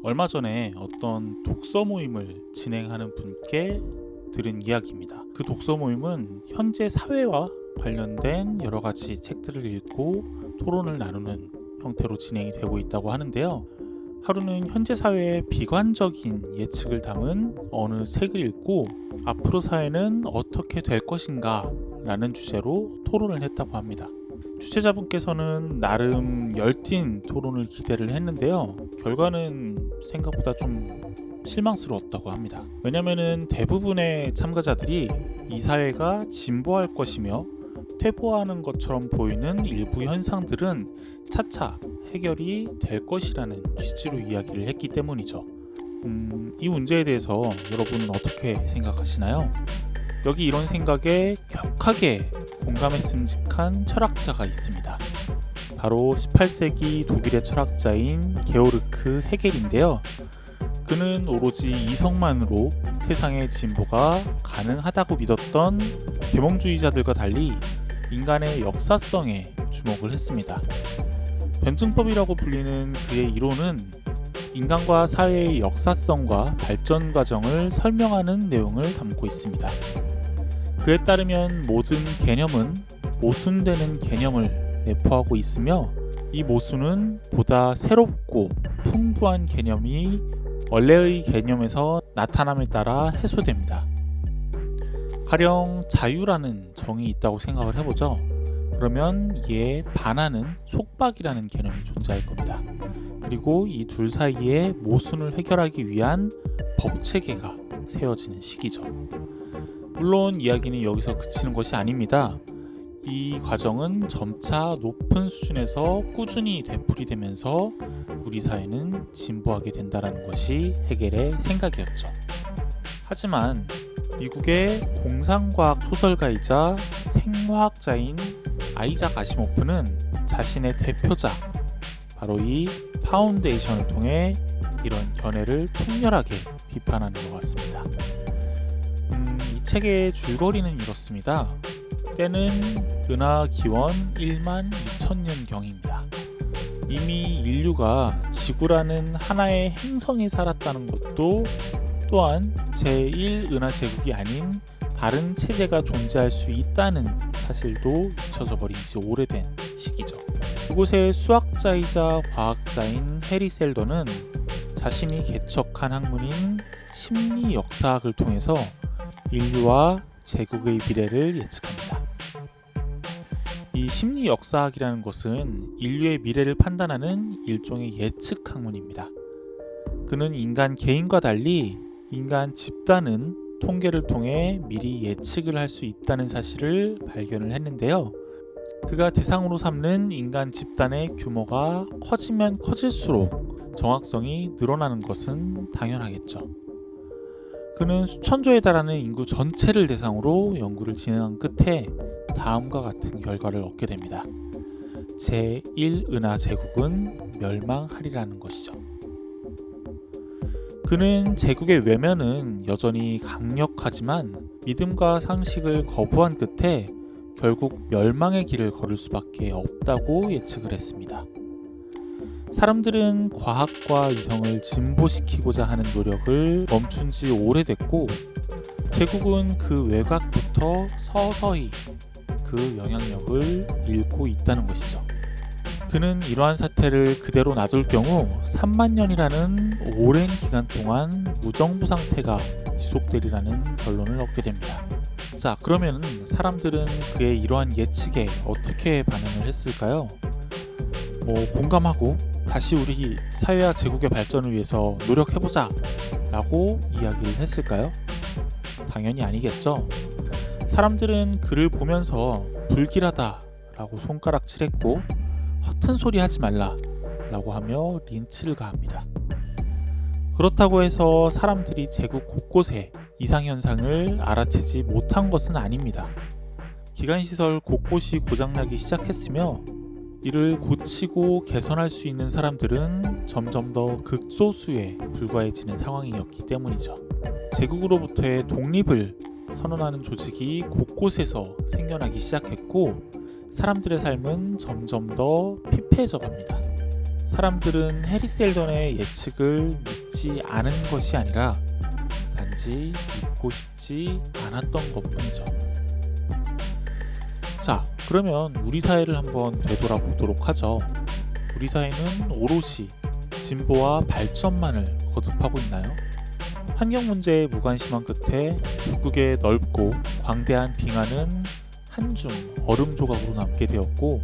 얼마 전에 어떤 독서 모임을 진행하는 분께 들은 이야기입니다. 그 독서 모임은 현재 사회와 관련된 여러 가지 책들을 읽고 토론을 나누는 형태로 진행이 되고 있다고 하는데요. 하루는 현재 사회의 비관적인 예측을 담은 어느 책을 읽고 앞으로 사회는 어떻게 될 것인가 라는 주제로 토론을 했다고 합니다. 주최자분께서는 나름 열띤 토론을 기대를 했는데요. 결과는 생각보다 좀 실망스러웠다고 합니다. 왜냐하면 대부분의 참가자들이 이 사회가 진보할 것이며 퇴보하는 것처럼 보이는 일부 현상들은 차차 해결이 될 것이라는 취지로 이야기를 했기 때문이죠. 이 문제에 대해서 여러분은 어떻게 생각하시나요? 여기 이런 생각에 격하게 공감했음직한 철학자가 있습니다. 바로 18세기 독일의 철학자인 게오르크 헤겔인데요. 그는 오로지 이성만으로 세상의 진보가 가능하다고 믿었던 계몽주의자들과 달리 인간의 역사성에 주목을 했습니다. 변증법이라고 불리는 그의 이론은 인간과 사회의 역사성과 발전 과정을 설명하는 내용을 담고 있습니다. 그에 따르면 모든 개념은 모순되는 개념을 내포하고 있으며 이 모순은 보다 새롭고 풍부한 개념이 원래의 개념에서 나타남에 따라 해소됩니다. 가령 자유라는 정이 있다고 생각을 해보죠. 그러면 이에 반하는 속박이라는 개념이 존재할 겁니다. 그리고 이 둘 사이의 모순을 해결하기 위한 법체계가 세워지는 시기죠. 물론 이야기는 여기서 그치는 것이 아닙니다. 이 과정은 점차 높은 수준에서 꾸준히 되풀이되면서 우리 사회는 진보하게 된다는 것이 헤겔의 생각이었죠. 하지만 미국의 공상과학 소설가이자 생화학자인 아이작 아시모프는 자신의 대표작 바로 이 파운데이션을 통해 이런 견해를 통렬하게 비판하는 것 같습니다. 이 책의 줄거리는 이렇습니다. 때는 은하 기원 1만 2천년경입니다. 이미 인류가 지구라는 하나의 행성에 살았다는 것도 또한 제1은하제국이 아닌 다른 체제가 존재할 수 있다는 사실도 잊혀져 버린 지 오래된 시기죠. 그곳의 수학자이자 과학자인 해리 셀던은 자신이 개척한 학문인 심리 역사학을 통해서 인류와 제국의 미래를 예측합니다. 이 심리 역사학이라는 것은 인류의 미래를 판단하는 일종의 예측 학문입니다. 그는 인간 개인과 달리 인간 집단은 통계를 통해 미리 예측을 할 수 있다는 사실을 발견을 했는데요. 그가 대상으로 삼는 인간 집단의 규모가 커지면 커질수록 정확성이 늘어나는 것은 당연하겠죠. 그는 수천조에 달하는 인구 전체를 대상으로 연구를 진행한 끝에 다음과 같은 결과를 얻게 됩니다. 제1은하제국은 멸망하리라는 것이죠. 그는 제국의 외면은 여전히 강력하지만 믿음과 상식을 거부한 끝에 결국 멸망의 길을 걸을 수밖에 없다고 예측을 했습니다. 사람들은 과학과 이성을 진보시키고자 하는 노력을 멈춘 지 오래됐고 제국은 그 외곽부터 서서히 그 영향력을 잃고 있다는 것이죠. 그는 이러한 사태를 그대로 놔둘 경우 3만 년이라는 오랜 기간 동안 무정부 상태가 지속되리라는 결론을 얻게 됩니다. 자, 그러면 사람들은 그의 이러한 예측에 어떻게 반응을 했을까요? 공감하고 다시 우리 사회와 제국의 발전을 위해서 노력해보자 라고 이야기를 했을까요? 당연히 아니겠죠. 사람들은 그를 보면서 불길하다 라고 손가락질했고 허튼 소리 하지 말라 라고 하며 린치를 가합니다. 그렇다고 해서 사람들이 제국 곳곳에 이상현상을 알아채지 못한 것은 아닙니다. 기관시설 곳곳이 고장나기 시작했으며 이를 고치고 개선할 수 있는 사람들은 점점 더 극소수에 불과해지는 상황이었기 때문이죠. 제국으로부터의 독립을 선언하는 조직이 곳곳에서 생겨나기 시작했고 사람들의 삶은 점점 더 피폐해져 갑니다. 사람들은 해리 셀던의 예측을 믿지 않은 것이 아니라 단지 믿고 싶지 않았던 것뿐이죠. 자, 그러면 우리 사회를 한번 되돌아보도록 하죠. 우리 사회는 오롯이 진보와 발전만을 거듭하고 있나요? 환경 문제에 무관심한 끝에 북극의 넓고 광대한 빙하는 한 줌 얼음 조각으로 남게 되었고,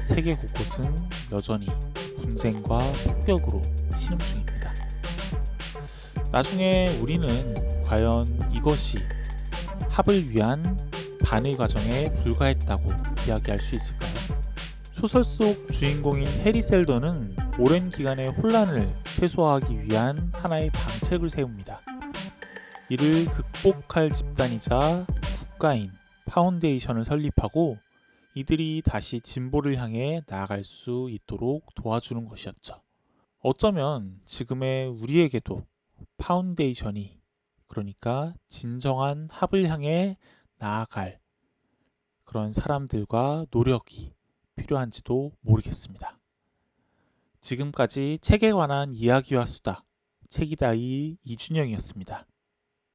세계 곳곳은 여전히 분쟁과 폭격으로 신음 중입니다. 나중에 우리는 과연 이것이 합을 위한 반의 과정에 불과했다고 이야기할 수 있을까요? 소설 속 주인공인 해리 셀던은 오랜 기간의 혼란을 최소화하기 위한 하나의 방책을 세웁니다. 이를 극복할 집단이자 국가인 파운데이션을 설립하고 이들이 다시 진보를 향해 나아갈 수 있도록 도와주는 것이었죠. 어쩌면 지금의 우리에게도 파운데이션이, 그러니까 진정한 합을 향해 나아갈 그런 사람들과 노력이 필요한지도 모르겠습니다. 지금까지 책에 관한 이야기와 수다, 책이다이 이준영이었습니다.